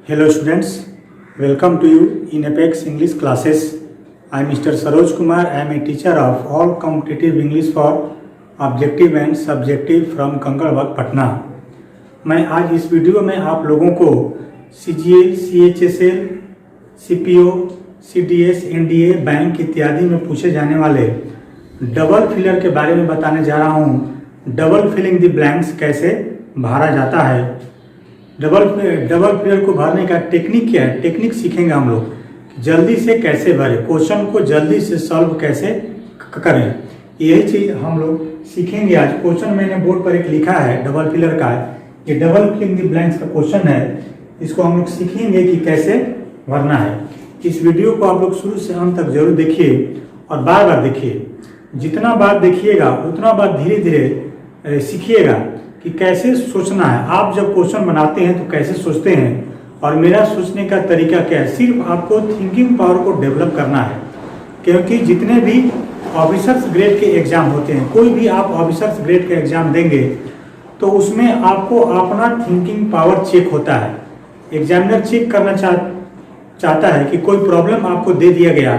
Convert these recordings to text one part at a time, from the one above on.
Hello students, welcome to you in Apex English classes. I am Mr. Saroj Kumar. I am a teacher of all competitive English for objective and subjective from Kankarbagh Patna. मैं आज इस video में आप लोगों को CGL, CHSL, CPO, CDS, NDA, bank इत्यादि में पूछे जाने वाले डबल फिलर के बारे में बताने जा रहा हूँ। डबल फिलिंग द ब्लैंक्स कैसे भरा जाता है, डबल फिलर को भरने का टेक्निक क्या है, टेक्निक सीखेंगे हम लोग। जल्दी से कैसे भरें, क्वेश्चन को जल्दी से सॉल्व कैसे करें, यही चीज़ हम लोग सीखेंगे आज। क्वेश्चन मैंने बोर्ड पर एक लिखा है डबल फिलर का, ये डबल फिलिंग द ब्लैंक्स का क्वेश्चन है। इसको हम लोग सीखेंगे कि कैसे भरना है। इस वीडियो को आप लोग शुरू से अंत तक जरूर देखिए और बार बार देखिए। जितना बार देखिएगा उतना बार धीरे धीरे सीखिएगा कि कैसे सोचना है। आप जब क्वेश्चन बनाते हैं तो कैसे सोचते हैं और मेरा सोचने का तरीका क्या है। सिर्फ आपको थिंकिंग पावर को डेवलप करना है, क्योंकि जितने भी ऑफिसर्स ग्रेड के एग्जाम होते हैं, कोई भी आप ऑफिसर्स ग्रेड के एग्जाम देंगे तो उसमें आपको अपना थिंकिंग पावर चेक होता है। एग्जामिनर चेक करना चाहता है कि कोई प्रॉब्लम आपको दे दिया गया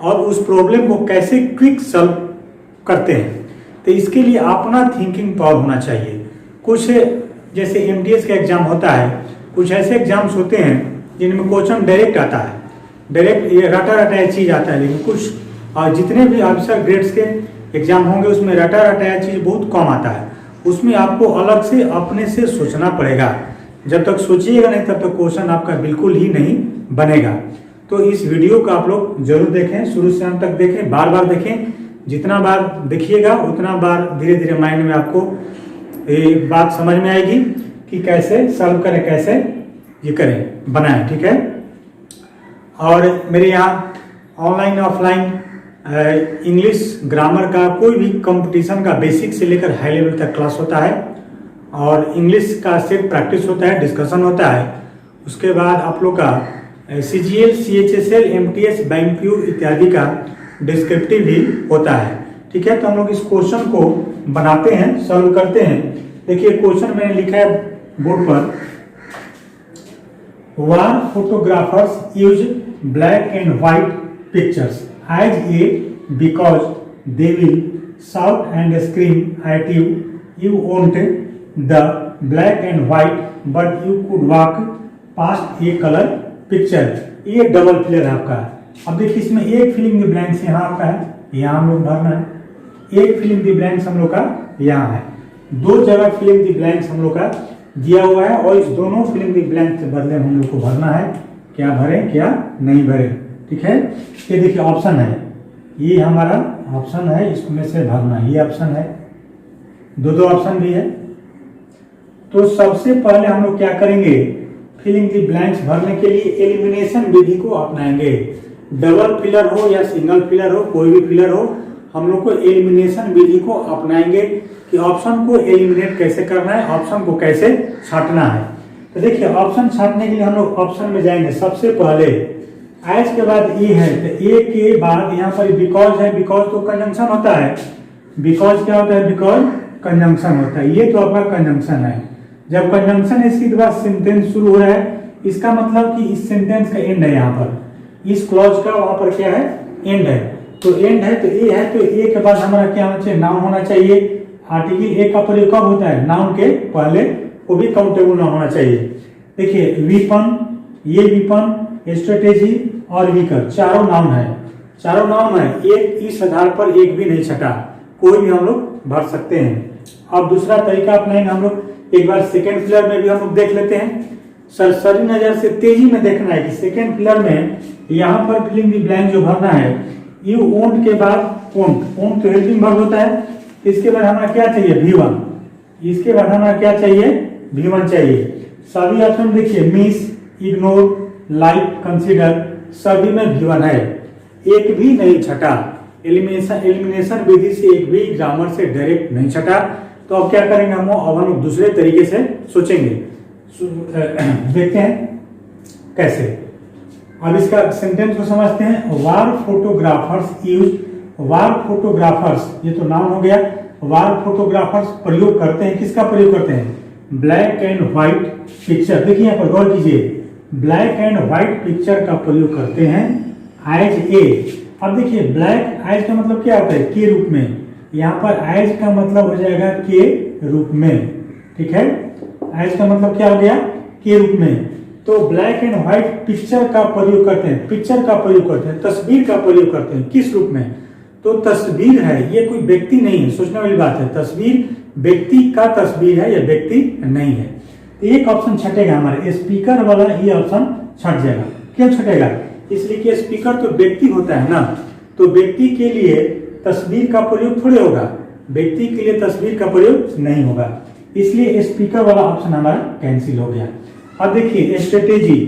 और उस प्रॉब्लम को कैसे क्विक सॉल्व करते हैं। तो इसके लिए अपना थिंकिंग पावर होना चाहिए। कुछ जैसे MDS का एग्जाम होता है, कुछ ऐसे एग्जाम्स होते हैं जिनमें क्वेश्चन डायरेक्ट आता है, डायरेक्ट ये रटा रटाया चीज़ आता है। लेकिन कुछ और जितने भी ऑफिसर ग्रेड्स के एग्जाम होंगे उसमें रटा रटाया चीज़ बहुत कम आता है। उसमें आपको अलग से अपने से सोचना पड़ेगा। जब तक सोचिएगा नहीं तब तक क्वेश्चन आपका बिल्कुल ही नहीं बनेगा। तो इस वीडियो को आप लोग जरूर देखें, शुरू से अंत तक देखें, बार बार देखें। जितना बार देखिएगा उतना बार धीरे धीरे माइंड में आपको ये बात समझ में आएगी कि कैसे सॉल्व करें, कैसे ये करें, बनाएं। ठीक है। और मेरे यहाँ ऑनलाइन ऑफलाइन इंग्लिश ग्रामर का कोई भी कंपटीशन का बेसिक से लेकर हाई लेवल तक क्लास होता है और इंग्लिश का सिर्फ प्रैक्टिस होता है, डिस्कशन होता है। उसके बाद आप लोग का CGL, CHSL, MTS, बैंक इत्यादि का डिस्क्रिप्टिव भी होता है। ठीक है। तो हम लोग इस क्वेश्चन को बनाते हैं, सॉल्व करते हैं। देखिए क्वेश्चन मैंने लिखा है बोर्ड पर, war photographers use black and white pictures as a because they will shout and scream at you, you want the black and white but you could walk past a colour picture. ये double filler है आपका। अब देखिए इसमें एक filling the blanks यहाँ आपका है, यहाँ हम लोग भरना है। एक फिलिंग द ब्लैंक्स हम लोग का यहाँ है, दो जगह फिलिंग द ब्लैंक्स हम लोग का दिया हुआ है और इस दोनों फिलिंग द ब्लैंक्स के बदले हम लोग को भरना है, क्या भरें क्या नहीं भरें। ठीक है। ये देखिए ऑप्शन है, ये हमारा ऑप्शन है, इसमें से भरना है। ये ऑप्शन है, दो ऑप्शन भी है। तो सबसे पहले हम लोग क्या करेंगे, फिलिंग द ब्लैंक्स भरने के लिए एलिमिनेशन विधि को अपनाएंगे। डबल फिलर हो या सिंगल फिलर हो, कोई भी फिलर हो, हम लोग को एलिमिनेशन विधि को अपनाएंगे कि ऑप्शन को एलिमिनेट कैसे करना है, ऑप्शन को कैसे छांटना है। तो देखिए ऑप्शन छांटने के लिए हम लोग ऑप्शन में जाएंगे। सबसे पहले एज के बाद ए है, तो ए के बाद यहाँ पर बिकॉज है। बिकॉज तो कंजंक्शन होता है। बिकॉज क्या होता है, बिकॉज कंजंक्शन होता है। ये तो आपका कंजंक्शन है। जब कंजंक्शन है इसके बाद सेंटेंस शुरू हो रहा है, इसका मतलब कि इस सेंटेंस का एंड है। यहाँ पर इस क्लॉज का वहां पर क्या है, एंड है। तो एंड है तो ए है, तो ए के बाद हमारा क्या होना चाहिए, नाउन होना चाहिए। आर्टिकल ए का प्रयोग कब होता है, नाउन के पहले, वो भी काउंटेबल नाउन होना चाहिए। देखिए वीपन, ये वीपन, स्ट्रेटेजी और वीकर, चारों नाउन है। चारों नाउन है, एक इस आधार पर एक भी नहीं छटा, कोई भी हम लोग भर सकते हैं। अब दूसरा तरीका अपनाएंगे हम लोग। एक बार सेकेंड फिलर में भी हम लोग देख लेते हैं। सरसरी नजर से तेजी में देखना है कि सेकेंड फिलर में यहाँ पर फिलिंग द ब्लैंक जो भरना है, यू ओंट के बाद ओंट, ओंट तो हेल्पिंग वर्ब होता है। इसके बाद हमारा क्या चाहिए, V1। इसके बाद हमारा क्या चाहिए, V1 चाहिए। सभी ऑप्शन देखिए, मिस, इग्नोर, लाइक, कंसीडर, सभी में V1 है, एक भी नहीं छटा। एलिमिनेशन विधि से एक भी ग्रामर से डायरेक्ट नहीं छटा। तो अब क्या करेंगे हम, अब हम दूसरे तरीके से सोचेंगे। देखते हैं कैसे। अब इसका सेंटेंस को समझते हैं। वार फोटोग्राफर्स यूज, वार फोटोग्राफर्स ये तो नाउन हो गया। वार फोटोग्राफर्स प्रयोग करते हैं, किसका प्रयोग करते हैं, ब्लैक एंड व्हाइट पिक्चर। देखिए यहाँ पर गौर कीजिए, ब्लैक एंड व्हाइट पिक्चर का प्रयोग करते हैं एज ए। अब देखिए ब्लैक एज का मतलब क्या होता है, के रूप में, यहाँ पर एज का मतलब हो जाएगा के रूप में, ठीक है। एज का मतलब क्या हो गया, के रूप में। तो ब्लैक एंड व्हाइट पिक्चर का प्रयोग करते हैं, पिक्चर का प्रयोग करते हैं, तस्वीर का प्रयोग करते हैं, किस रूप में, तो तस्वीर है, ये कोई व्यक्ति नहीं है, सोचने वाली बात है। तस्वीर व्यक्ति का तस्वीर है, यह व्यक्ति नहीं है। तो एक ऑप्शन छटेगा हमारे, स्पीकर वाला ये ऑप्शन छट जाएगा। क्यों छटेगा, इसलिए कि स्पीकर तो व्यक्ति होता है ना, तो व्यक्ति के लिए तस्वीर का प्रयोग थोड़े होगा, व्यक्ति के लिए तस्वीर का प्रयोग नहीं होगा, इसलिए स्पीकर वाला ऑप्शन हमारा कैंसिल हो गया। अब देखिए स्ट्रेटेजी,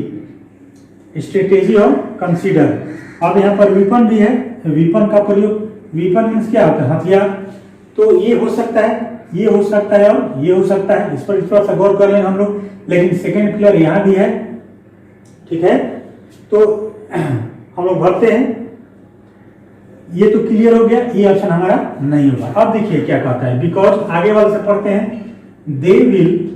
स्ट्रेटेजी और कंसीडर। अब यहाँ पर वीपन भी है, वीपन का प्रयोग, वीपन मीन्स क्या होता है, हथियार। तो ये हो सकता है, ये हो सकता है और ये हो सकता है, इस पर थोड़ा सा गौर कर लें हम लोग। लेकिन सेकेंड प्लेयर यहाँ भी है, ठीक है। तो हम लोग भरते हैं, ये तो क्लियर हो गया, ये ऑप्शन हमारा नहीं होगा। अब देखिए क्या कहता है, बिकॉज आगे वाले से पढ़ते हैं, they will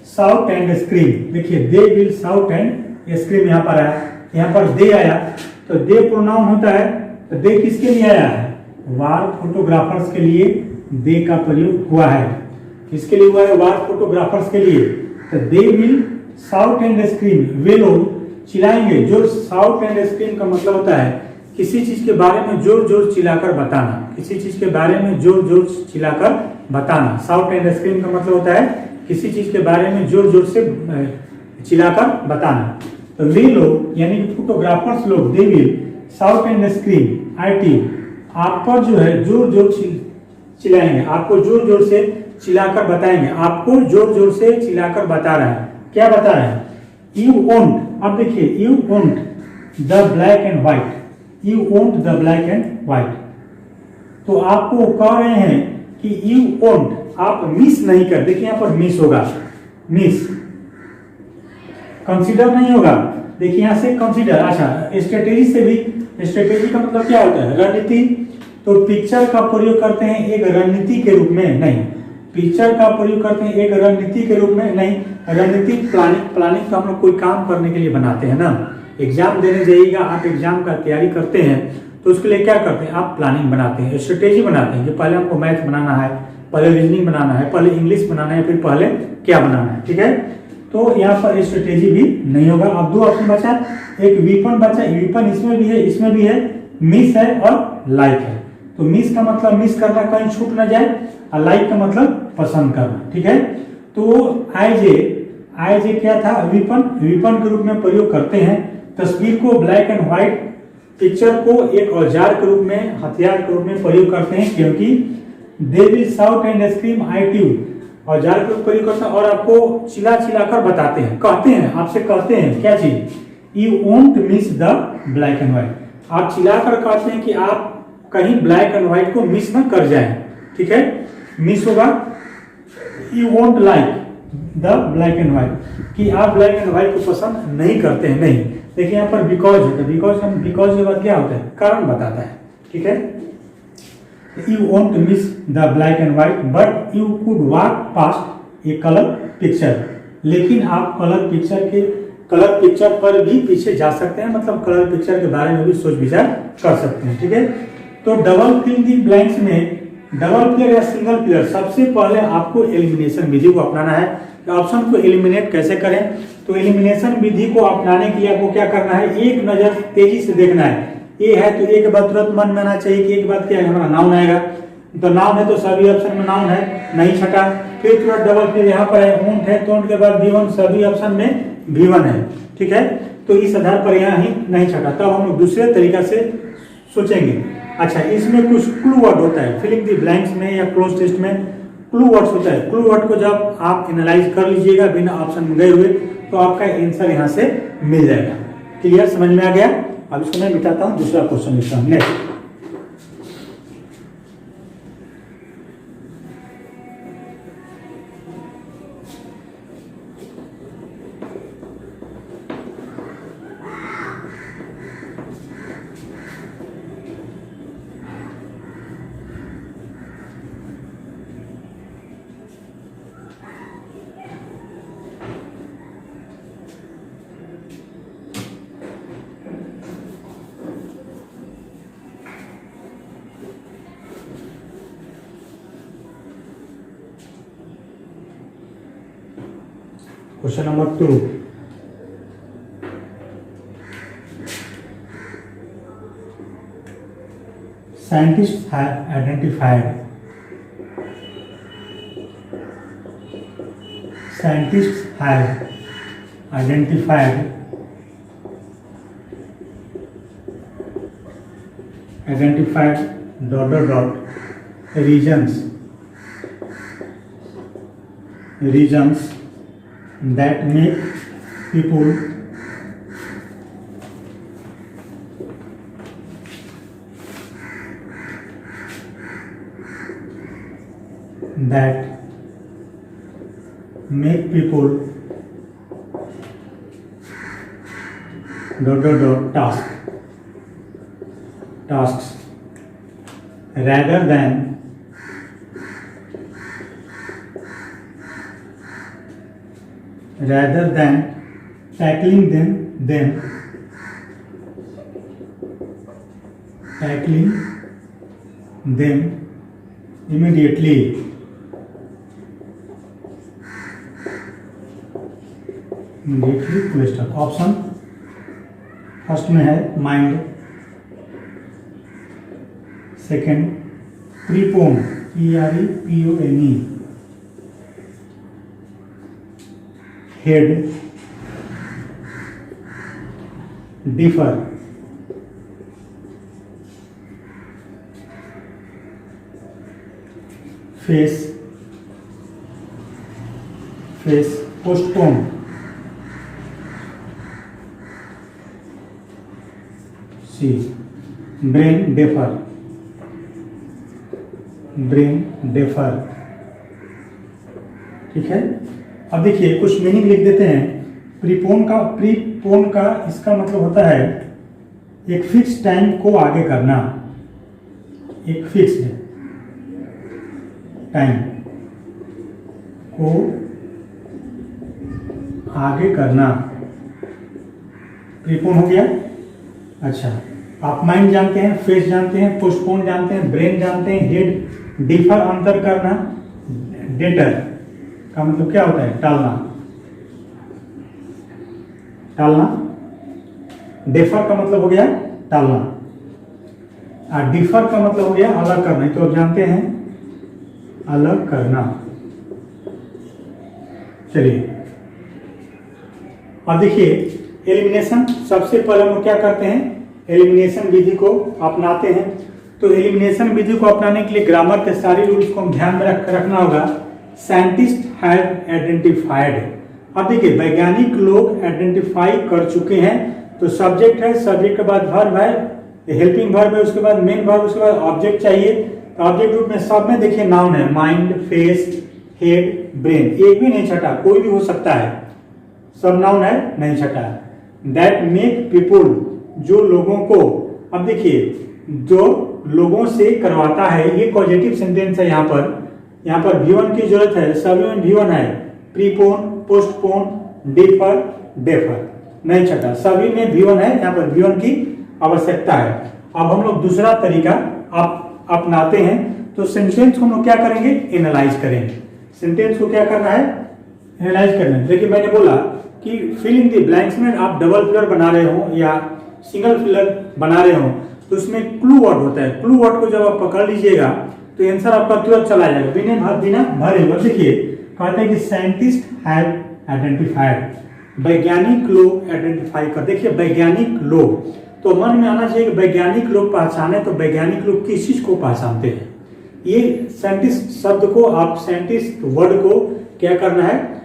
shout and scream. देखिए they will shout and scream यहाँ पर आया, यहाँ पर दे आया, तो दे प्रोनाउन होता है, तो दे किसके लिए आया है, वार फोटोग्राफर्स के लिए दे का प्रयोग हुआ है। किसके लिए हुआ है, वार फोटोग्राफर्स के लिए। तो they will shout and scream, वे लोग चिल्लाएंगे। जो साउट एंड स्क्रीम का मतलब होता है किसी चीज के बारे में जोर जोर चिल्लाकर बताना, किसी चीज के बारे में जोर जोर चिल्लाकर बताना। साउट एंड स्क्रीम का मतलब होता है किसी चीज के बारे में जोर जोर से चिल्लाकर बताना। तो वे लोग यानी फोटोग्राफर्स लोग, they will shout and scream at you, आप पर जो है जोर जोर चिल्लाएंगे, आपको जोर जोर से चिल्लाकर बताएंगे, आपको जोर जोर से चिल्लाकर बता रहा है। क्या बता रहे हैं, यू वोंट। अब देखिए you won't the black and white, you won't the black and white. तो आपको कह रहे हैं कि यू वोंट, आप मिस नहीं कर। देखिए यहाँ पर मिस होगा, मिस, कंसीडर नहीं होगा। देखिए यहाँ से कंसीडर। अच्छा स्ट्रेटेजी से भी, स्ट्रेटेजी का मतलब क्या होता है, रणनीति। तो पिक्चर का प्रयोग करते हैं एक रणनीति के रूप में नहीं, पिक्चर का प्रयोग करते हैं एक रणनीति के रूप में नहीं। रणनीति प्लानिंग, प्लानिंग तो हम लोग कोई काम करने के लिए बनाते हैं ना। एग्जाम देने जाइएगा, आप एग्जाम का तैयारी करते हैं तो उसके लिए क्या करते हैं, आप प्लानिंग बनाते हैं, स्ट्रेटेजी बनाते हैं कि पहले हमको मैथ बनाना है, पहले रीजनिंग बनाना है, पहले इंग्लिश बनाना है, फिर पहले क्या बनाना है, ठीक है। तो यहाँ पर स्ट्रेटेजी भी नहीं होगा। अब दो ऑप्शन बचा, एक वीपन बचा, वीपन इसमें भी है, इसमें भी है, मिस है और लाइक है। तो मिस का मतलब मिस करना, कहीं छूट ना जाए, और लाइक का मतलब पसंद करना, ठीक है। तो एज ए क्या था, वीपन, वीपन के रूप में प्रयोग करते हैं। तस्वीर को, ब्लैक एंड व्हाइट पिक्चर को एक औजार के रूप में, हथियार के रूप में प्रयोग करते हैं, क्योंकि they will shout and scream at you, औजार के रूप प्रयोग करते हैं और आपको चिल्ला चिल्ला कर बताते हैं, कहते हैं, आपसे कहते हैं क्या चीज, you won't miss the black and white. आप चिल्ला कर कहते हैं कि आप कहीं ब्लैक एंड व्हाइट को मिस ना कर जाएं, ठीक है। मिस होगा, you won't like the black and white, कि आप ब्लैक एंड व्हाइट को पसंद नहीं करते हैं, नहीं। देखिए यहाँ पर बिकॉज है, बिकॉज के बाद क्या होता है, कारण बताता है, ठीक है। You won't miss the black and white but you could walk past a colour picture, लेकिन आप कलर पिक्चर पर भी पीछे जा सकते हैं, मतलब कलर पिक्चर के बारे में भी सोच विचार कर सकते हैं, ठीक है। तो डबल फिल द ब्लैंक्स में डबल प्लेयर या सिंगल प्लेयर, सबसे पहले आपको एलिमिनेशन विधि को अपनाना है। ऑप्शन को एलिमिनेट कैसे करें, तो एलिमिनेशन विधि को अपनाने के लिए आपको क्या करना है, एक नजर तेजी से देखना है। ए है तो एक बात तुरंत मन में आना चाहिए कि एक बात क्या है, हमारा नाउन आएगा। तो नाउन है तो सभी ऑप्शन में नाउन है, नहीं छटा। फिर तुरंत डबल प्लेयर यहाँ पर है, ऊंट है तो ऊंट के बाद V1, सभी ऑप्शन में V1 है, ठीक है। तो इस आधार पर यहाँ ही नहीं छटा। तब हम लोग दूसरे तरीका से सोचेंगे। अच्छा इसमें कुछ क्लू वर्ड होता है, फिलिंग द ब्लैंक्स में या क्लोज टेस्ट में क्लू वर्ड्स होता है। क्लू वर्ड को जब आप एनालाइज कर लीजिएगा बिना ऑप्शन में गए हुए, तो आपका आंसर यहाँ से मिल जाएगा। क्लियर, समझ में आ गया। अब इसको मैं मिटाता हूँ, दूसरा क्वेश्चन लिखता हूँ। Next, question number 2, scientists have identified regions that make people tasks rather than tackling them immediately. Question option first में है mind, second prepone PREPONE, head, differ, face, postpone, C brain defer. ठीक है, अब देखिए कुछ meaning लिख देते हैं। प्रीपोन का इसका मतलब होता है एक फिक्स टाइम को आगे करना, एक फिक्स्ड टाइम को आगे करना, प्रीपोन हो गया। अच्छा, आप माइंड जानते हैं, फेस जानते हैं, पोस्टपोन जानते हैं, ब्रेन जानते हैं, हेड, डिफर अंतर करना, डेटर का मतलब क्या होता है टालना, डेफर का मतलब हो गया टालना, और डिफर का मतलब हो गया अलग करना। तो आप जानते हैं अलग करना। चलिए अब देखिए एलिमिनेशन। सबसे पहले हम क्या करते हैं, एलिमिनेशन विधि को अपनाते हैं। तो एलिमिनेशन विधि को अपनाने के लिए ग्रामर के सारे रूल्स को हम ध्यान में रखना होगा। साइंटिस्ट हैव आइडेंटिफाइड, अब देखिए वैज्ञानिक लोग आइडेंटिफाई कर चुके हैं। तो सब्जेक्ट है, सब्जेक्ट के बाद वर्ब है, हेल्पिंग वर्ब है, उसके बाद मेन वर्ब, उसके बाद ऑब्जेक्ट चाहिए। तो ऑब्जेक्ट ग्रुप में सब में देखिए नाउन है, माइंड, फेस, हेड, ब्रेन, एक भी नहीं छटा, कोई भी हो सकता है, सब नाउन है, नहीं छटा। दैट मेक पीपुल, जो लोगों को, अब देखिए जो लोगों से करवाता है, ये पॉजिटिव सेंटेंस है। यहाँ पर V1 की जरूरत है, सभी में V1 है, प्रीपोन, पोस्टपोन, डिफर, डेफर, नहीं छटा, सभी में V1 है, यहाँ पर V1 की आवश्यकता है। अब हम लोग दूसरा तरीका अपनाते हैं। तो सेंटेंस को हम लोग क्या करेंगे, एनालाइज करेंगे। सेंटेंस को क्या करना है, एनालाइज करना है। देखिए मैंने बोला कि फिल इन द ब्लैंक्स में आप डबल फिलर बना रहे हो या सिंगल फिलर बना रहे हो, तो उसमें क्लू वर्ड होता है। क्लू वर्ड को जब आप पकड़ लीजिएगा तो आंसर आपका तुरंत चला जाएगा बिना भरे हुए। देखिए कहते हैं कि साइंटिस्ट हैव आइडेंटिफाइड, वैज्ञानिक लोग आइडेंटिफाई कर। देखिए वैज्ञानिक लोग, तो मन में आना चाहिए कि वैज्ञानिक लोग पहचाने, तो वैज्ञानिक लोग किस चीज को पहचानते हैं। ये साइंटिस्ट शब्द को, आप साइंटिस्ट वर्ड को क्या करना है,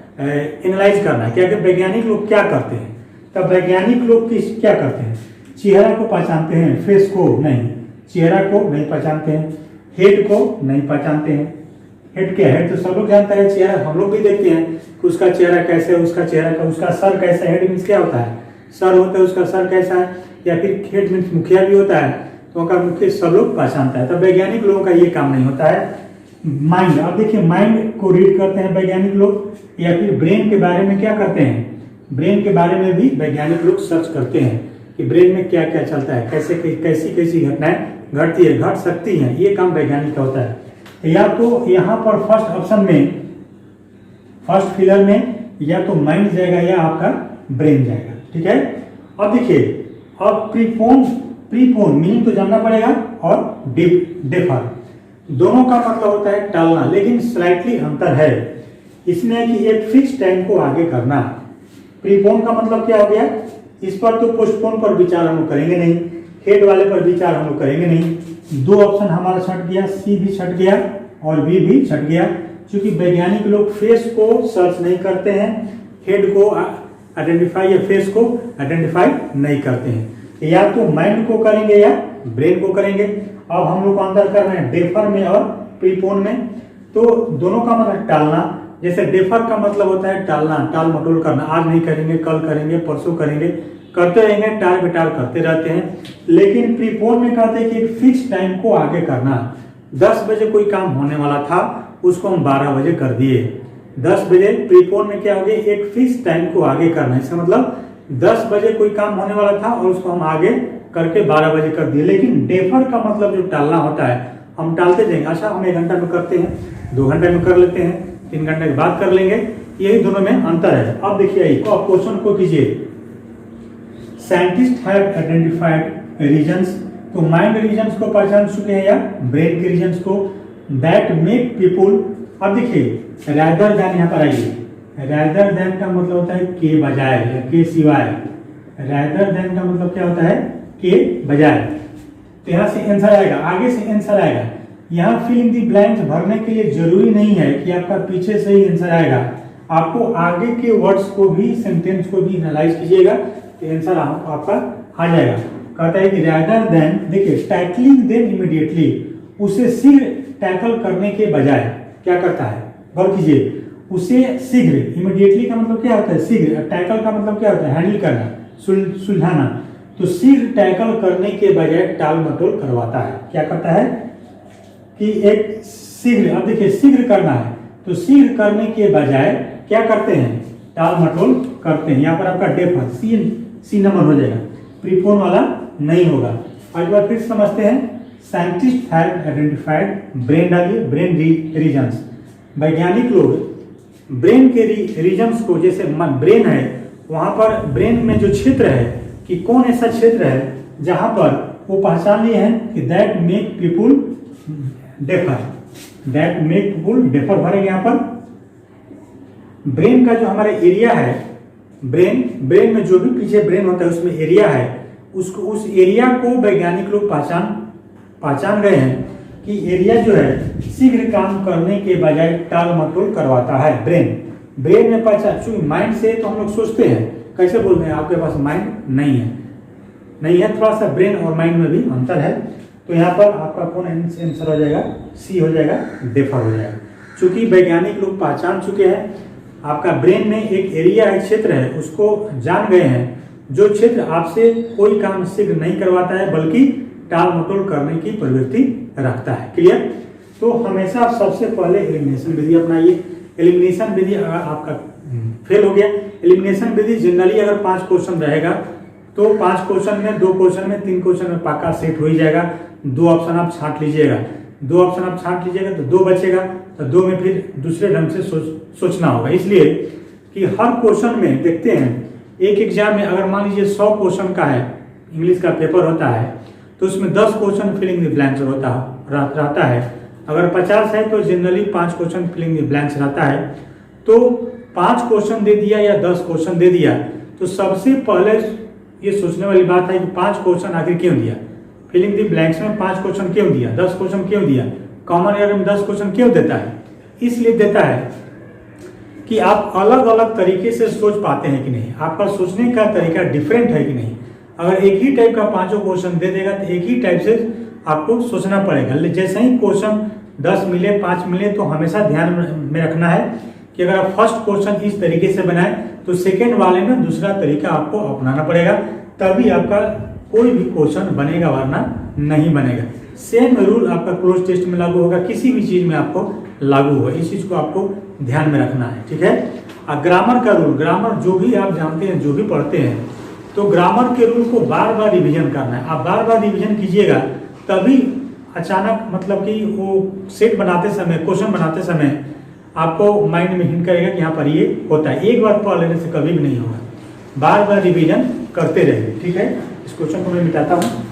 एनालाइज करना है। क्या वैज्ञानिक लोग क्या करते हैं, तब वैज्ञानिक लोग क्या करते हैं, चेहरा को पहचानते हैं, फेस को नहीं, चेहरा को नहीं पहचानते हैं, हेड को नहीं पहचानते हैं। हेड क्या है, तो सब लोग जानता है, चेहरा हम लोग भी देखते हैं कि उसका चेहरा कैसे है, उसका चेहरा का, उसका सर कैसा है। हेड मीन्स क्या होता है, सर होता है, उसका सर कैसा है, या फिर हेड मीन्स मुखिया भी होता है, तो उनका मुखिया सब लोग पहचानता है। तो वैज्ञानिक लोगों का ये काम नहीं होता है। माइंड, अब देखिए माइंड को रीड करते हैं वैज्ञानिक लोग, या फिर ब्रेन के बारे में क्या करते हैं, ब्रेन के बारे में भी वैज्ञानिक लोग सर्च करते हैं कि ब्रेन में क्या क्या चलता है, कैसी घटनाएं घटती है, घट सकती हैं। ये काम वैज्ञानिक का होता है। या तो यहाँ पर फर्स्ट ऑप्शन में, फर्स्ट फिलर में या तो माइंड जाएगा या आपका ब्रेन जाएगा। ठीक है, अब देखिए, अब प्रीपोन मीनिंग तो जानना पड़ेगा और डेफर दोनों का मतलब होता है टालना, लेकिन स्लाइटली अंतर है इसमें कि एक फिक्स टाइम को आगे करना। प्रीपोन का मतलब क्या हो गया, इस पर तो पोस्टपोन पर विचार हम लोग करेंगे नहीं, हेड वाले पर विचार हम लोग करेंगे नहीं। दो ऑप्शन हमारा छट गया, सी भी छट गया और बी भी छट गया, क्योंकि वैज्ञानिक लोग फेस को सर्च नहीं करते हैं, हेड को आइडेंटिफाई या फेस को आइडेंटिफाई नहीं करते हैं। या तो माइंड को करेंगे या ब्रेन को करेंगे। अब हम लोग को अंदर कर रहे हैं डेफर में और प्रीपोन में, तो दोनों का मतलब टालना। जैसे डेफर का मतलब होता है टालना, टाल मटोल करना, आज नहीं करेंगे, कल करेंगे, परसों करेंगे, करते रहेंगे, टाल बेटाल करते रहते हैं। लेकिन प्रीपोन में कहते हैं कि एक फिक्स टाइम को आगे करना। 10 बजे कोई काम होने वाला था, उसको हम 12 बजे कर दिए। 10 बजे प्रीपोन में क्या हो गया, एक फिक्स टाइम को आगे करना। इसका मतलब 10 बजे कोई काम होने वाला था और उसको हम आगे करके 12 बजे कर दिए। लेकिन डेफर का मतलब जो टालना होता है, हम टालते जाएंगे, अच्छा हम 1 घंटा में करते हैं, 2 घंटे में कर लेते हैं, 3 घंटे के बाद कर लेंगे, यही दोनों में अंतर है। अब देखिए क्वेश्चन को कीजिए, साइंटिस्ट हैव आइडेंटिफाइड रीजन्स, तो माइंड रीजन्स को पहचान चुके हैं या ब्रेन के रीजन्स को, दैट मेक पीपुल। अब देखिए रैदर देन, यहाँ पर आइए, रैदर देन का मतलब होता है के बजाय या के सिवाय। रैदर देन का मतलब क्या होता है, के बजाय। तो यहाँ से आंसर आएगा, आगे से आंसर आएगा। यहाँ फिल इन दी ब्लैंक्स भरने के लिए जरूरी नहीं है कि आपका पीछे से ही आंसर आएगा, आपको आगे के वर्ड्स को भी, सेंटेंस को भी एनालाइज कीजिएगा तो आंसर आपका आ जाएगा। कहता है कि रैदर देन, देखिए टैकलिंग देम इमीडिएटली, उसे शीघ्र टैकल करने के बजाय क्या करता है, गौर कीजिए, उसे शीघ्र, इमीडिएटली का मतलब क्या होता है शीघ्र, टैकल का मतलब क्या होता है हैंडल करना, सुलझाना। तो शीघ्र टैकल करने के बजाय टाल मटोल करवाता है। क्या करता है कि एक शीघ्र, अब देखिए शीघ्र करना है तो शीघ्र करने के बजाय क्या करते हैं, टाल मटोल करते हैं। यहाँ पर आपका डेफर सी नंबर हो जाएगा, प्रीपोन वाला नहीं होगा। एक बार फिर समझते हैं, साइंटिस्ट हैव आइडेंटिफाइड, ब्रेन डालिए, ब्रेन रीजन्स, वैज्ञानिक लोग ब्रेन के रीजन्स को, जैसे ब्रेन है वहां पर ब्रेन में जो क्षेत्र है कि कौन ऐसा क्षेत्र है जहां पर वो पहचान लिए हैं कि that make people defer, that make people defer भरेंगे। यहाँ पर ब्रेन का जो हमारा एरिया है, ब्रेन में जो भी पीछे ब्रेन होता है उसमें एरिया है, उसको, उस एरिया को वैज्ञानिक लोग पहचान गए हैं कि एरिया जो है शीघ्र काम करने के बजाय टाल मटोल करवाता है। ब्रेन में पहचान, चूंकि माइंड से तो हम लोग सोचते हैं, कैसे बोलते हैं, आपके पास माइंड नहीं है, थोड़ा सा ब्रेन और माइंड में भी अंतर है। तो यहाँ पर आपका कौन आंसर हो जाएगा, सी हो जाएगा, डेफर हो जाएगा। चूंकि वैज्ञानिक लोग पहचान चुके हैं, आपका ब्रेन में एक एरिया है, क्षेत्र है, उसको जान गए हैं, जो क्षेत्र आपसे कोई काम शीघ्र नहीं करवाता है बल्कि टाल मटोल करने की प्रवृत्ति रखता है। क्लियर? तो हमेशा सबसे पहले एलिमिनेशन विधि अपनाइए। एलिमिनेशन विधि अगर आपका फेल हो गया, एलिमिनेशन विधि जनरली अगर 5 क्वेश्चन रहेगा तो 5 क्वेश्चन में, 2 क्वेश्चन में, 3 क्वेश्चन में पक्का सेट हो ही जाएगा। 2 ऑप्शन आप छांट लीजिएगा, 2 ऑप्शन आप छांट लीजिएगा तो 2 बचेगा, तो 2 में फिर दूसरे ढंग से सोचना होगा। इसलिए कि हर क्वेश्चन में देखते हैं, एक एग्जाम में अगर मान लीजिए 100 क्वेश्चन का है, इंग्लिश का पेपर होता है, तो उसमें 10 क्वेश्चन फिलिंग द ब्लैंक्स रहता है। अगर 50 है तो generally 5 question filling the blanks रहता है। तो 5 क्वेश्चन दे दिया या 10 क्वेश्चन दे दिया, तो सबसे पहले ये सोचने वाली बात है कि 5 क्वेश्चन आखिर क्यों दिया, फिलिंग द ब्लैंक्स में 5 क्वेश्चन क्यों दिया, 10 क्वेश्चन क्यों दिया, कॉमन एयर में 10 क्वेश्चन क्यों देता है। इसलिए देता है कि आप अलग अलग तरीके से सोच पाते हैं कि नहीं, आपका सोचने का तरीका डिफरेंट है कि नहीं। अगर एक ही टाइप का 5 क्वेश्चन दे देगा तो एक ही टाइप से आपको सोचना पड़ेगा। जैसे ही क्वेश्चन 10 मिले, 5 मिले, तो हमेशा ध्यान में रखना है कि अगर आप फर्स्ट क्वेश्चन इस तरीके से बनाए तो सेकेंड वाले में दूसरा तरीका आपको अपनाना पड़ेगा, तभी आपका कोई भी क्वेश्चन बनेगा, वरना नहीं बनेगा। सेम रूल आपका क्लोज टेस्ट में लागू होगा, किसी भी चीज में आपको लागू होगा। इस चीज को आपको ध्यान में रखना है, ठीक है। ग्रामर का रूल, ग्रामर जो भी आप जानते हैं, जो भी पढ़ते हैं, तो ग्रामर के रूल को बार बार रिवीजन करना है। आप बार बार रिवीजन कीजिएगा तभी अचानक, मतलब कि वो सेट बनाते समय, क्वेश्चन बनाते समय आपको माइंड में हिंट करेगा कि यहाँ पर ये होता है। एक बार पढ़ लेने से कभी भी नहीं होगा, बार बार रिवीजन करते रहेंगे। ठीक है, इस क्वेश्चन को मैं मिटाता हूँ।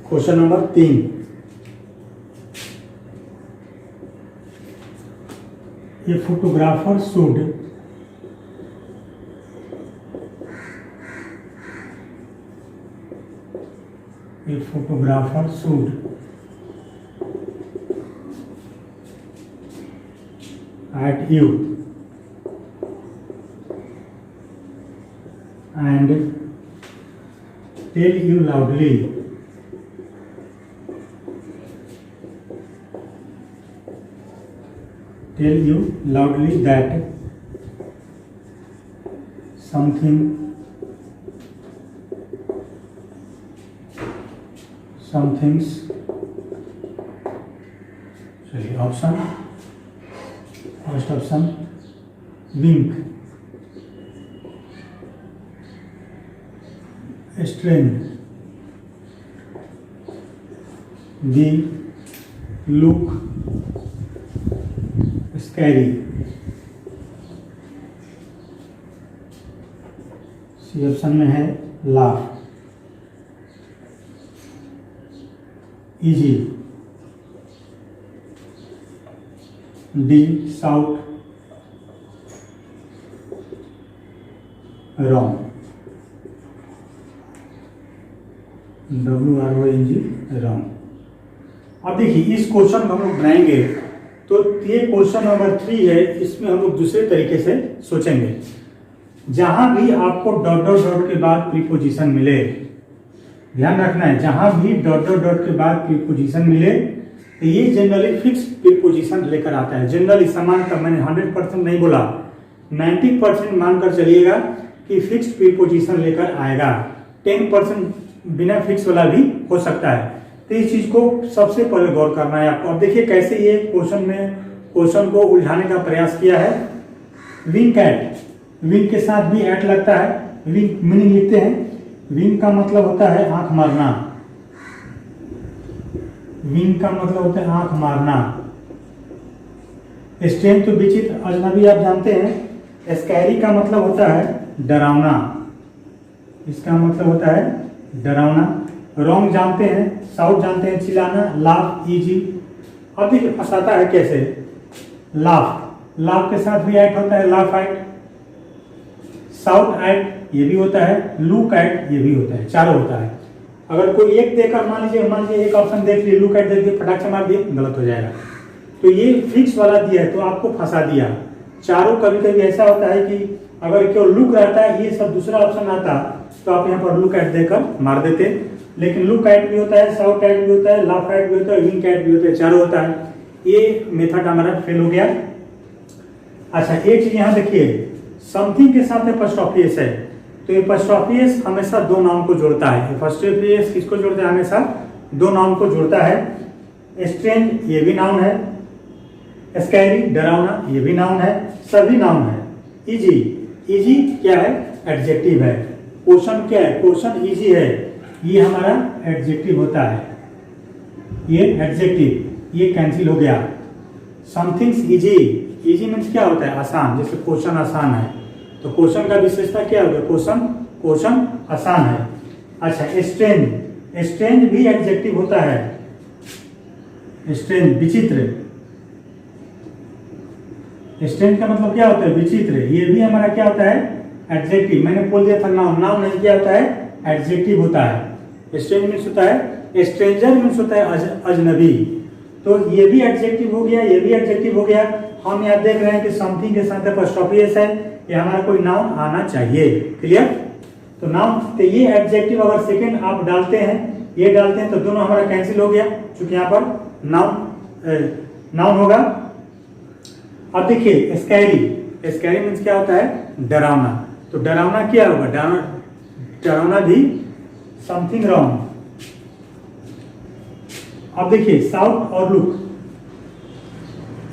Question number 3, a photographer should at you and tell you loudly that something's चलिए option, first option wink, strange, B look scary, C option में है laugh, easy, D shout wrong, WRONG wrong. अब देखिए इस क्वेश्चन को हम लोग बनाएंगे तो ये क्वेश्चन नंबर 3 है, इसमें हम लोग दूसरे तरीके से सोचेंगे। जहां भी आपको डॉट डॉट डॉट के बाद प्रीपोजिशन मिले, ध्यान रखना है, जहां भी डॉट डॉट डॉट के बाद प्रीपोजिशन मिले तो ये जनरली फिक्स प्रीपोजिशन लेकर आता है। जनरली सामान्यतः, मैंने 100% नहीं बोला, 90% मानकर चलिएगा कि फिक्स प्रीपोजिशन लेकर आएगा। 10% बिना फिक्स वाला भी हो सकता है। तो इस चीज को सबसे पहले गौर करना है आपको। अब देखिए कैसे ये क्वेश्चन को उलझाने का प्रयास किया है। विंक एट, विंक के साथ भी एट लगता है। विंक मीनिंग लिखते हैं, विंक का मतलब होता है आंख मारना। विंक का मतलब होता है आंख मारना। स्ट्रेंज तो विचित्र, अजनबी आप जानते हैं। स्कैरी का मतलब होता है डरावना, इसका मतलब होता है डरावना। रॉन्ग जानते हैं, साउट जानते हैं चिल्लाना, लाफ इजी। अब देखिए फंसाता है कैसे। लाफ, लाफ के साथ भी एट होता है, लाफ एट। साउट एट ये भी होता है, लुक एट ये भी होता है, चारों होता है। अगर कोई एक देकर मान लीजिए एक ऑप्शन देख लिए, लुक एट देख दिए, फटाक से मार दिए, गलत हो जाएगा। तो ये फिक्स वाला दिया है तो आपको फंसा दिया। चारों कभी कभी ऐसा होता है कि अगर केवल लुक रहता है, ये सब दूसरा ऑप्शन आता तो आप यहाँ पर लुक एट देकर मार देते। लेकिन लुक एट भी होता है, साउट एट भी होता है, लाफ एट भी होता है, विंक एट भी होता है, चारों होता है। ये मेथड हमारा फेल हो गया। अच्छा एक चीज यहाँ देखिए, समथिंग के साथ एपोस्ट्रोफियस है तो एपोस्ट्रोफियस हमेशा दो नाउन को जोड़ता है। एपोस्ट्रोफियस किसको जोड़ता है? हमेशा दो नाउन को जोड़ता है। स्ट्रेंज ये भी नाउन है, स्कैरी डरावना ये भी नाउन है, सभी नाउन है। इजी, इजी क्या है? एडजेक्टिव है। क्वेश्चन क्या है? क्वेश्चन इजी है, ये हमारा एडजेक्टिव होता है, ये एडजेक्टिव, ये कैंसिल हो गया। समथिंग्स इजी, इजी मीन्स क्या होता है? आसान। जैसे क्वेश्चन आसान है तो क्वेश्चन का विशेषता क्या होगा? क्वेश्चन आसान है। अच्छा स्ट्रेंज, स्ट्रेंज भी एडजेक्टिव होता है। स्ट्रेंज विचित्र, स्ट्रेंज का मतलब क्या होता है? विचित्र। ये भी हमारा क्या होता है? एडजेक्टिव। मैंने बोल दिया था नाउन, नाउन नहीं क्या होता है? एडजेक्टिव होता है। स्ट्रेंज मीन्स होता है, स्ट्रेंजर मीन्स होता है अजनबी। तो ये भी एडजेक्टिव हो गया, ये भी एडजेक्टिव हो गया। हम यहाँ देख रहे हैं कि समथिंग के साथ एपोस्ट्रोफियस है, ये हमारा कोई नाउन आना चाहिए। क्लियर? तो नाउन, तो ये एडजेक्टिव अगर सेकंड आप डालते हैं ये डालते हैं तो दोनों हमारा कैंसिल हो गया, क्योंकि यहाँ पर नाउन होगा। अब देखिए स्कैरी, स्कैरी मीन्स क्या होता है, डरावना। तो डरावना क्या होगा, डरावना भी समथिंग रॉन्ग। अब देखिए साउट और look,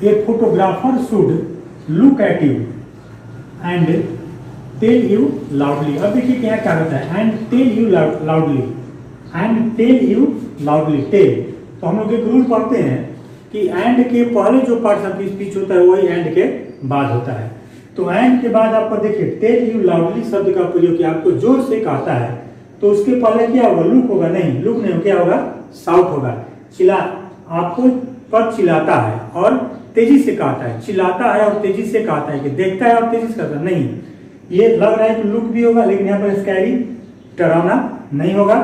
a photographer should look at you and tell you loudly. अब देखिए क्या क्या होता है, and tell you loudly, and tell you loudly. Tell, तो हम लोग एक रूल पढ़ते हैं कि एंड के पहले जो पार्ट ऑफ स्पीच होता है वही एंड के बाद होता है। तो एंड के बाद आपको देखिए टेल यू लाउडली शब्द का प्रयोग किया, आपको जोर से कहता है तो उसके पहले क्या होगा, लुक होगा, नहीं लुक नहीं, क्या होगा, साउट होगा। चिल्ला, आपको पर चिल्लाता है और तेजी से कहता है, चिल्लाता है और तेजी से कहता है, कि देखता है और तेजी से कहता है, नहीं ये लग रहा है कि लुक भी होगा, लेकिन यहाँ पर स्कैरी डरावना नहीं होगा,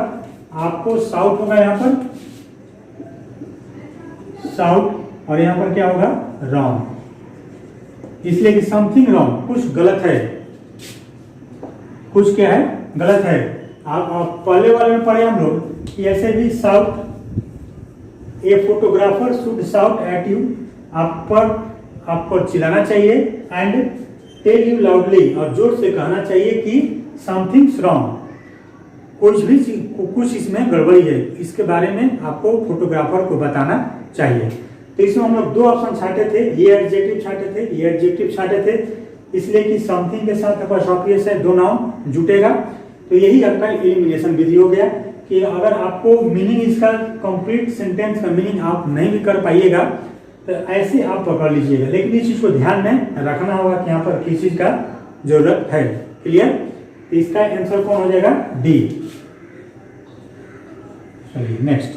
आपको साउट होगा, यहाँ पर साउट, और यहाँ पर क्या होगा, रॉन्ग। इसलिए कि समथिंग रॉन्ग, कुछ गलत है, कुछ क्या है, गलत है। आप पहले वाले में पढ़े हम लोग कि ऐसे भी shout, a photographer should shout at you, आप पर चिल्लाना चाहिए, एंड टेल यू लाउडली, और जोर से कहना चाहिए कि समथिंग्स रॉन्ग, कुछ इसमें गड़बड़ी है, इसके बारे में आपको फोटोग्राफर को बताना चाहिए। तो इसमें हम लोग दो ऑप्शन छाटे थे, ये एडजेक्टिव छाटे थे, ये एडजेक्टिव छाटे थे, इसलिए कि समथिंग के साथ अपॉस्ट्रोफी से दो नाउन जुटेगा। तो यही आपका एलिमिनेशन विधि हो गया कि अगर आपको मीनिंग इसका कंप्लीट सेंटेंस का मीनिंग आप नहीं भी कर पाइएगा तो ऐसे आप पकड़ लीजिएगा, लेकिन इस चीज को ध्यान में रखना होगा कि यहाँ पर किस चीज का जरूरत है। क्लियर? तो इसका आंसर कौन हो जाएगा, डी। चलिए next,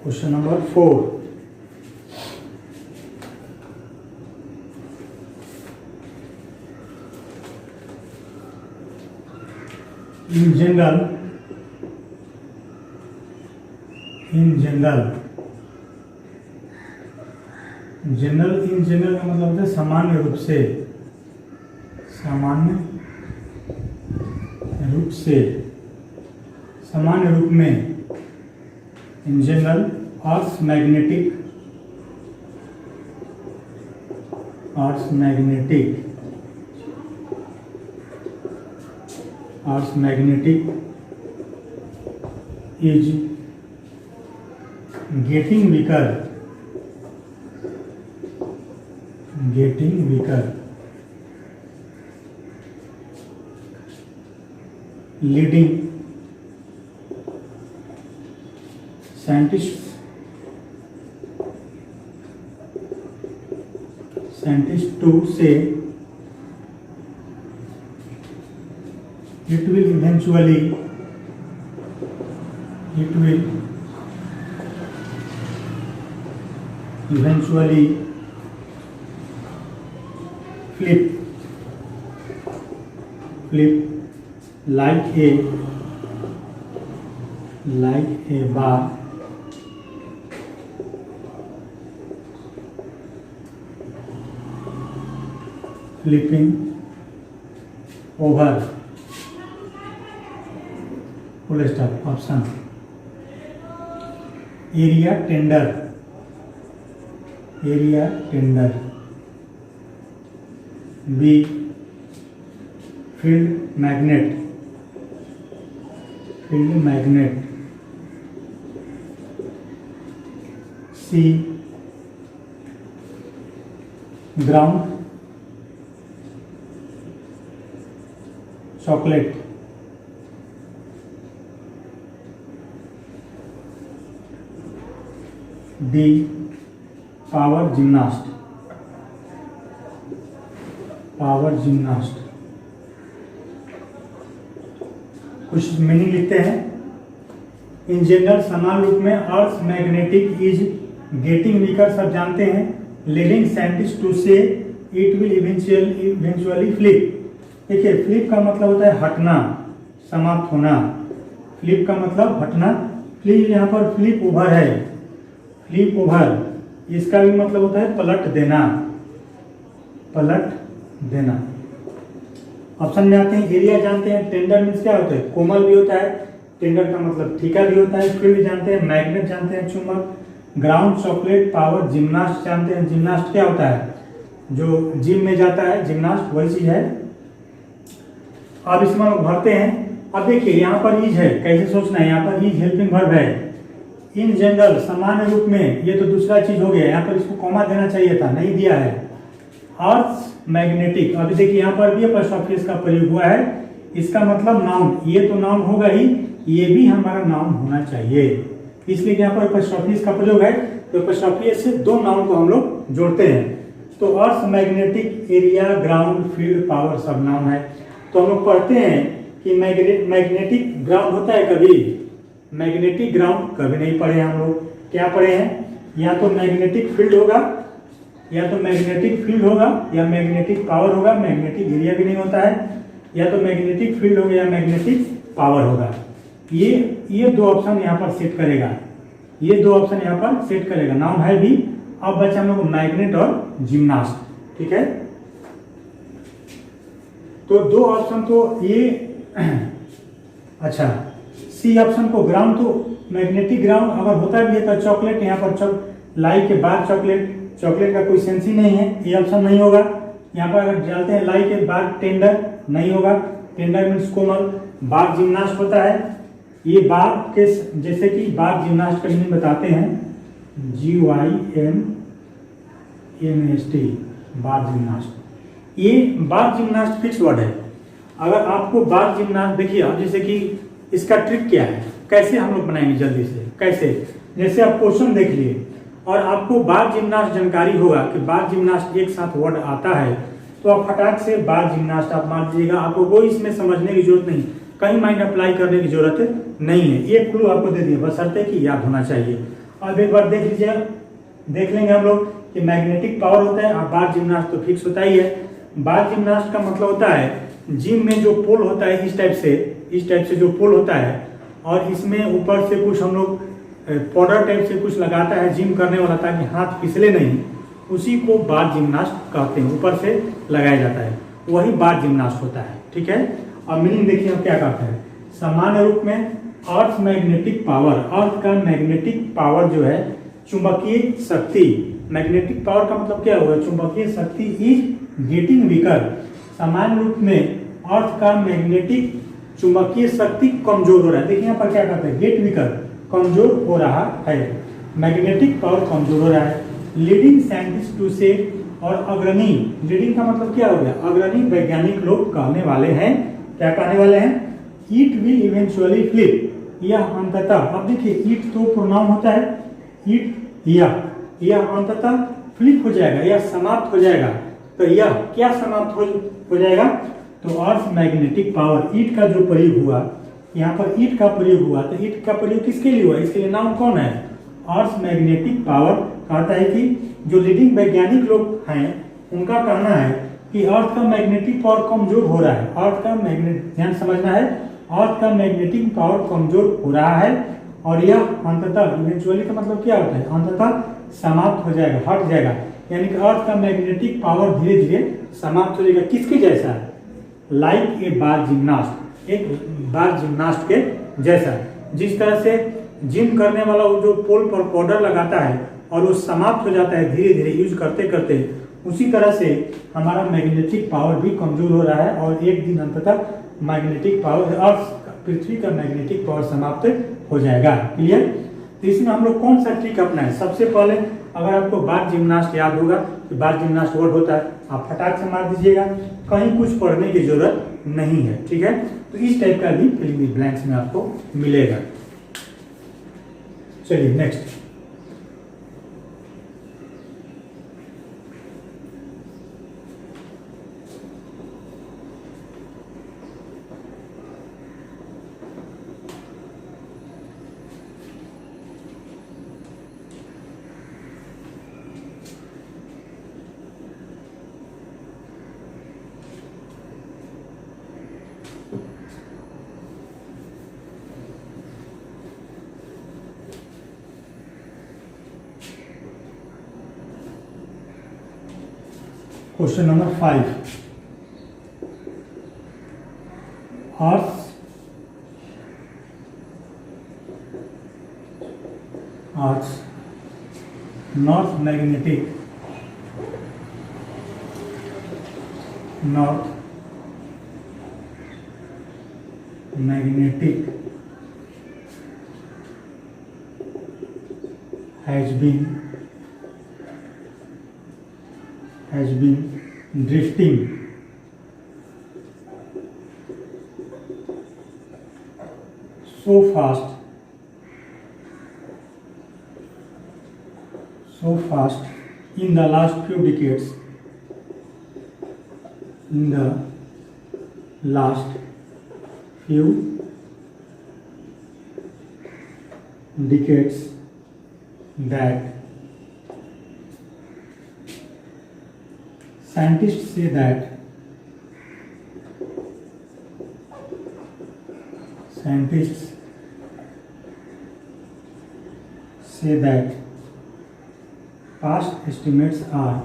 question number 4, in general का मतलब है सामान्य रूप से, सामान्य रूप में, in general, earth magnetic is getting weaker, leading scientists to say it will eventually flip like a bar flipping over, full stop। Option area tender, B field magnet, C ground chocolate, D power gymnast. कुछ meaning लिखते हैं। In general समान रूप में अर्थ magnetic is getting weaker, सब जानते हैं। Leading scientist to say it will eventually flip. देखिए फ्लिप का मतलब होता है हटना, समाप्त होना। फ्लिप का मतलब हटना। फ्लिप यहाँ पर फ्लिप ओवर है, फ्लिप ओवर, इसका भी मतलब होता है पलट देना, पलट देना। ऑप्शन में आते हैं एरिया जानते हैं, टेंडर मीन्स क्या होता है, कोमल भी होता है, टेंडर का मतलब ठीका भी होता है। फील्ड जानते हैं, मैग्नेट जानते हैं, चुंबक। ग्राउंड, चॉकलेट, पावर, जिम्नास्ट जानते हैं। जिम्नास्ट क्या होता है, जो जिम में जाता है जिम्नास्ट, वही चीज है। अब इसमें हम भरते हैं। अब देखिए यहाँ पर इज है, कैसे सोचना है, यहाँ पर इज हेल्पिंग वर्ब है। इन जनरल, सामान्य रूप में, ये तो दूसरा चीज हो गया, यहाँ पर इसको कॉमा देना चाहिए था, नहीं दिया है। अर्थ मैग्नेटिक, अभी देखिए यहाँ पर भी अपॉस्ट्रोफी का प्रयोग हुआ है, इसका मतलब नाउन, ये तो नाउन होगा ही, ये भी हमारा नाउन होना चाहिए, इसलिए यहाँ पर अपॉस्ट्रोफी का प्रयोग है। तो अपॉस्ट्रोफी से दो नाउन को हम लोग जोड़ते हैं। तो earth magnetic, area, ground, field, power सब नाउन है। तो हम लोग पढ़ते हैं कि मैग्नेटिक ग्राउंड होता है कभी, मैग्नेटिक ग्राउंड कभी नहीं पढ़े हम लोग। क्या पढ़े हैं, या तो मैग्नेटिक फील्ड होगा, या तो मैग्नेटिक फील्ड होगा, या मैग्नेटिक पावर होगा। मैग्नेटिक एरिया भी नहीं होता है, या तो मैग्नेटिक फील्ड होगा या मैग्नेटिक पावर होगा। ये दो ऑप्शन यहाँ पर सेट करेगा, ये दो ऑप्शन यहाँ पर सेट करेगा, नाउन है भी। अब बचा हम लोग मैग्नेट और जिम्नास्ट, ठीक है। तो दो ऑप्शन तो ये अच्छा, सी ऑप्शन को ग्राउंड, तो मैग्नेटिक ग्राउंड अगर होता भी है तो चॉकलेट, यहाँ पर लाई के बाद चॉकलेट, चॉकलेट का कोई सेंस ही नहीं है, ये ऑप्शन नहीं होगा। यहाँ पर अगर डालते हैं लाई के बाद टेंडर, नहीं होगा, टेंडर मीन्स कोमल। बाग जिम्नास्ट होता है, ये बाग के, जैसे कि बाग जिम्नास्ट का मीनिंग बताते हैं, GYMNAST, बाग जिम्नास्ट। ये बाग जिम्नास्ट फिक्स वर्ड है। अगर आपको बाग जिम्नास्ट, देखिए अब जैसे कि इसका ट्रिक क्या है, कैसे हम लोग बनाएंगे जल्दी से, कैसे, जैसे आप क्वेश्चन देख लिए और आपको बार जिम्नास्ट जानकारी होगा कि बार जिम्नास्ट एक साथ वर्ड आता है, तो आप फटाक से बार जिम्नास्ट आप मार दीजिएगा, आपको कोई इसमें समझने की जरूरत नहीं, कहीं माइंड अप्लाई करने की जरूरत नहीं है। एक क्लू आपको दे दिया, बशर्ते कि याद होना चाहिए। अब एक बार देख लीजिए, देख लेंगे हम लोग कि मैग्नेटिक पावर होता है और बार जिम्नास्ट तो फिक्स होता ही है। बार जिम्नास्ट का मतलब होता है जिम में जो पोल होता है, इस टाइप से जो पोल होता है, और इसमें ऊपर से कुछ हम लोग पाउडर टाइप से कुछ लगाता है जिम करने वाला, ताकि हाथ फिसले नहीं, उसी को बार जिम्नास्ट कहते हैं, ऊपर से लगाया जाता है, वही बार जिम्नास्ट होता है, ठीक है। और मीनिंग देखिए हम क्या कहते हैं, सामान्य रूप में अर्थ मैग्नेटिक पावर, अर्थ का मैग्नेटिक पावर जो है चुंबकीय शक्ति, मैग्नेटिक पावर का मतलब क्या होगा, चुंबकीय शक्ति इज गेटिंग वीकर। सामान्य रूप में अर्थ का मैग्नेटिक चुंबकीय शक्ति कमजोर हो रहा है। देखिए यहाँ पर क्या कहते हैं, गेट वीकर, कमजोर हो रहा है, मैग्नेटिक पावर कमजोर हो रहा है। लीडिंग साइंटिस्ट टू से, और अग्रणी, लीडिंग का मतलब क्या हो गया, अग्रणी वैज्ञानिक लोग कहने वाले हैं, क्या कहने वाले हैं, इट विल इवेंचुअली फ्लिप, यह अंततः, अब देखिए इट तो प्रोनाउन होता है, इट, यह अंततः फ्लिप हो जाएगा, यह समाप्त हो जाएगा। तो यह क्या समाप्त हो जाएगा, तो अर्थ मैग्नेटिक पावर, ईट का जो प्रयोग हुआ, यहाँ पर ईट का प्रयोग हुआ, तो ईट का प्रयोग किसके लिए हुआ, इसके लिए नाउन कौन है, अर्थ मैग्नेटिक पावर। कहता है कि जो लीडिंग वैज्ञानिक लोग हैं उनका कहना है कि अर्थ का मैग्नेटिक पावर कमजोर हो रहा है, अर्थ का ध्यान समझना है, अर्थ का मैग्नेटिक पावर कमजोर हो रहा है, और यह अंततः, इवेंचुअली का मतलब क्या होता है, अंततः समाप्त हो जाएगा, हट जाएगा, यानी कि अर्थ का मैग्नेटिक पावर धीरे धीरे समाप्त हो जाएगा। किसके जैसा, लाइक ए बार जिम्नास्ट, एक बार जिम्नास्ट के जैसा। जिस तरह से जिम करने वाला वो जो पोल पर पाउडर लगाता है और वो समाप्त हो जाता है धीरे धीरे यूज करते करते, उसी तरह से हमारा मैग्नेटिक पावर भी कमजोर हो रहा है, और एक दिन अंततः मैग्नेटिक पावर, अर्थ, पृथ्वी का मैग्नेटिक पावर समाप्त हो जाएगा। क्लियर। तो इसमें हम लोग कौन सा ट्रिक अपनाएं, सबसे पहले अगर आपको बार जिम्नास्ट याद होगा कि बार जिम्नास्ट वर्ड होता है, आप फटाक से मार दीजिएगा, कहीं कुछ पढ़ने की जरूरत नहीं है, ठीक है। तो इस टाइप का भी फिल इन द ब्लैंक्स में आपको मिलेगा। चलिए next, question number 5, Earth's north magnetic has been drifting so fast in the last few decades, that scientists say that past estimates are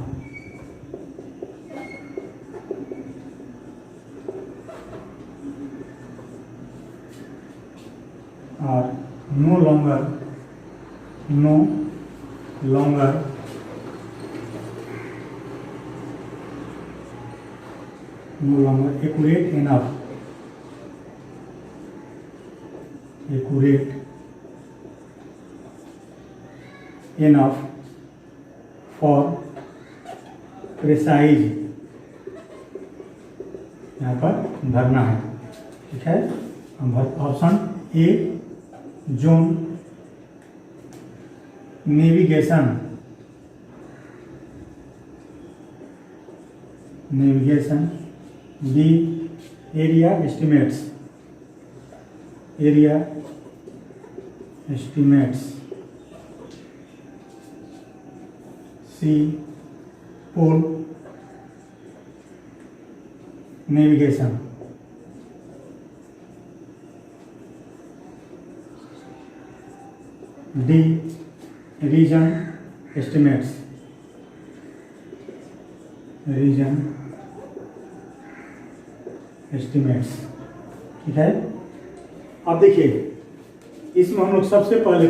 no longer accurate enough for precise, यहाँ पर भरना है, ठीक है। Option A zone navigation, B area estimates, C pole navigation, D region estimates, ठीक है। अब देखिए इसमें हम लोग सबसे पहले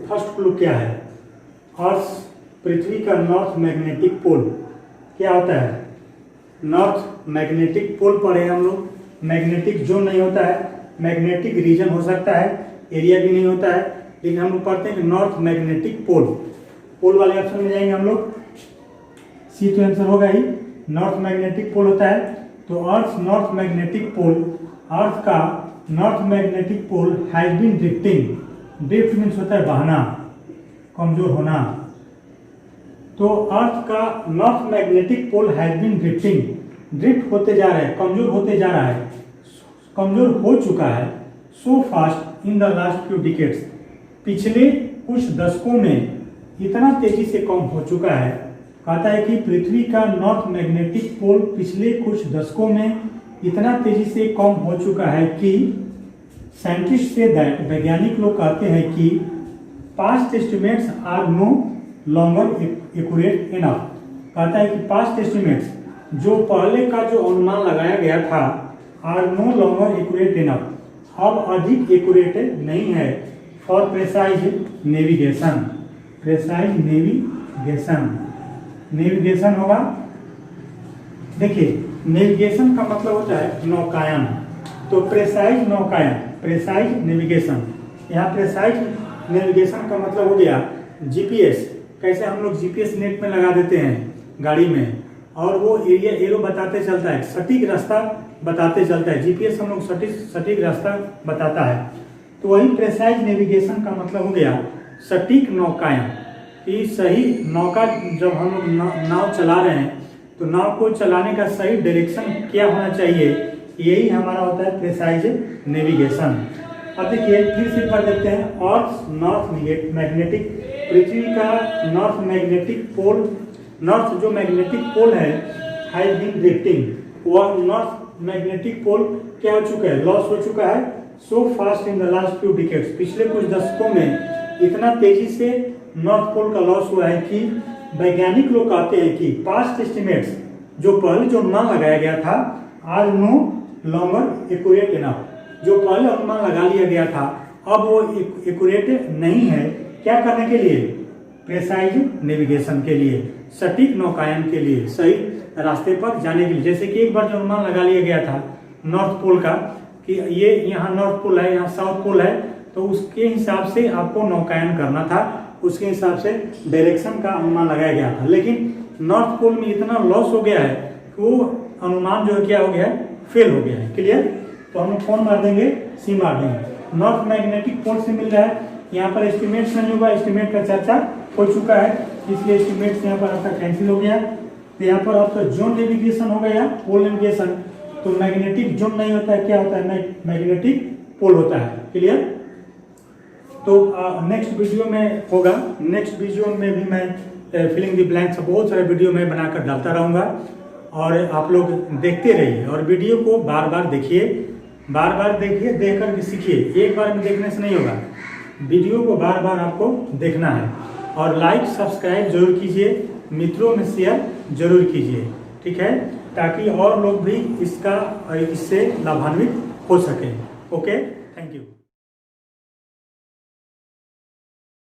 फर्स्ट क्लू क्या है, अर्थ पृथ्वी का नॉर्थ मैग्नेटिक पोल क्या होता है। नॉर्थ मैग्नेटिक पोल पढ़े हम लोग, मैग्नेटिक जोन नहीं होता है, मैग्नेटिक रीजन हो सकता है, एरिया भी नहीं होता है, लेकिन हम लोग पढ़ते हैं कि नॉर्थ मैग्नेटिक पोल वाले ऑप्शन में जाएंगे हम लोग, सी तो आंसर होगा ही, नॉर्थ मैग्नेटिक पोल होता है। तो अर्थ नॉर्थ मैग्नेटिक पोल, अर्थ का north magnetic pole has been drifting, drift means होता है बहना, कमजोर होना। तो अर्थ का north magnetic pole has been drifting, drift होते जा रहा है, कमजोर होते जा रहा है, कमजोर हो चुका है, so fast in the last few decades, पिछले कुछ दशकों में इतना तेजी से कम हो चुका है। कहता है कि पृथ्वी का नॉर्थ मैग्नेटिक पोल पिछले कुछ दशकों में इतना तेजी से कम हो चुका है कि साइंटिस्ट से दैट, वैज्ञानिक लोग कहते हैं कि past estimates are no longer accurate enough. कहता है कि पास्ट एस्टिमेट्स, जो पहले का जो अनुमान लगाया गया था, are no longer accurate enough, अब अधिक एक्यूरेट नहीं है फॉर प्रेसाइज नेविगेशन। नेविगेशन होगा, देखिए नेविगेशन का मतलब होता है नौकायन, तो प्रेसाइज नौकायन, प्रेसाइज नेविगेशन। यहाँ प्रेसाइज नेविगेशन का मतलब हो गया जीपीएस, कैसे हम लोग जीपीएस नेट में लगा देते हैं गाड़ी में और वो एरिया एरो बताते चलता है, सटीक रास्ता बताते चलता है, जीपीएस हम लोग सटीक रास्ता बताता है। तो वही प्रेसाइज नेविगेशन का मतलब हो गया सटीक नौकायन, कि सही नौका जब हम लोग नाव चला रहे हैं तो नाव को चलाने का सही डायरेक्शन क्या होना चाहिए, यही हमारा होता है प्रेसाइज नेविगेशन। अब देखिए फिर से पढ़ देते हैं, अर्थ नॉर्थ मैग्नेटिक, पृथ्वी का नॉर्थ मैग्नेटिक पोल, नॉर्थ जो मैग्नेटिक पोल है हैज बीन ड्रिफ्टिंग, वह नॉर्थ मैग्नेटिक पोल क्या हो चुका है, लॉस हो चुका है, so fast in the last few decades, पिछले कुछ दशकों में इतना तेजी से नॉर्थ पोल का लॉस हुआ है कि वैज्ञानिक लोग कहते हैं कि पास्ट एस्टिमेट्स, जो पहले जो अनुमान लगाया गया था आज नो लॉन्गर एक्यूरेट इनफ, जो पहले अनुमान लगा लिया गया था अब वो एक्यूरेट नहीं है। क्या करने के लिए? प्रेसाइज नेविगेशन के लिए, सटीक नौकायन के लिए, सही रास्ते पर जाने के लिए। जैसे कि एक बार जो अनुमान लगा लिया गया था नॉर्थ पोल का कि ये यहाँ नॉर्थ पोल है, यहाँ साउथ पोल है, तो उसके हिसाब से आपको नौकायन करना था, उसके हिसाब से डायरेक्शन का अनुमान लगाया गया था। लेकिन नॉर्थ पोल में इतना लॉस हो गया है कि वो अनुमान जो है क्या हो गया है, फेल हो गया है। क्लियर? तो हम कौन मार देंगे? सी मार देंगे। नॉर्थ मैग्नेटिक पोल से मिल रहा है, यहाँ पर एस्टिमेट नहीं होगा, एस्टिमेट का चर्चा हो चुका है, इसलिए एस्टिमेट यहाँ पर आपका कैंसिल हो गया। तो यहाँ पर आपका जोन नेविगेशन हो गया, पोल नेविगेशन। तो मैग्नेटिक जोन नहीं होता है, क्या होता है? मैग्नेटिक पोल होता है। क्लियर? तो नेक्स्ट वीडियो में होगा, नेक्स्ट वीडियो में भी मैं फिलिंग द ब्लैंक्स बहुत सारे वीडियो में बनाकर डालता रहूँगा और आप लोग देखते रहिए और वीडियो को बार बार देखिए, बार बार देखिए, देख कर सीखिए। एक बार में देखने से नहीं होगा, वीडियो को बार बार आपको देखना है और लाइक सब्सक्राइब जरूर कीजिए, मित्रों में शेयर जरूर कीजिए, ठीक है, ताकि और लोग भी इससे लाभान्वित हो सकें। ओके।